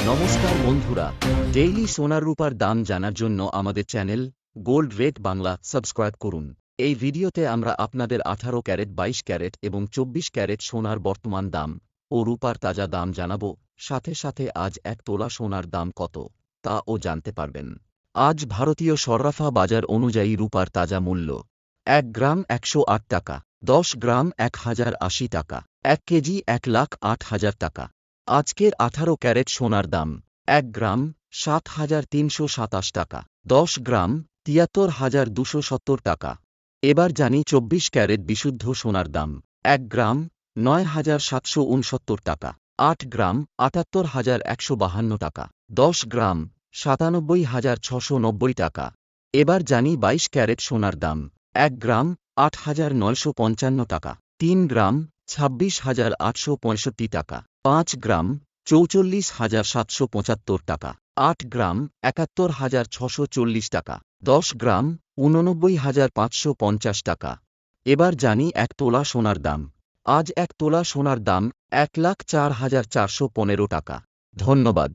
নমস্কার বন্ধুরা, ডেইলি সোনার রূপার দাম জানার জন্য আমাদের channel gold rate Bangla subscribe করুন। এই ভিডিওতে আমরা আপনাদের 18 ক্যারেট, 22 ক্যারেট এবং 24 ক্যারেট সোনার বর্তমান দাম ও রূপার তাজা দাম জানাবো। সাথে সাথে আজ 1 তোলা সোনার দাম কত তাও জানতে পারবেন। আজ ভারতীয় সর্রাফা বাজার অনুযায়ী রূপার তাজা মূল্য 1 গ্রাম 108 টাকা, 10 গ্রাম 1080 টাকা, 1 কেজি 1,08,000 টাকা। আজকের 18 ক্যারেট সোনার দাম 1 গ্রাম 7,327 টাকা, 10 গ্রাম 73,270 টাকা। এবার জানি 24 ক্যারেট বিশুদ্ধ সোনার দাম 1 গ্রাম 9,769 টাকা, 8 গ্রাম 78,152 টাকা, 10 গ্রাম 97,690 টাকা। এবার জানি 22 ক্যারেট সোনার দাম 1 গ্রাম 8,955 টাকা, 3 গ্রাম 26,865 টাকা, 5 গ্রাম 44,775 টাকা, 8 গ্রাম 71,640 টাকা, 10 গ্রাম 89,550 টাকা। এবার জানি 1 তোলা সোনার দাম। আজ 1 তোলা সোনার দাম 1,04,415 টাকা। ধন্যবাদ।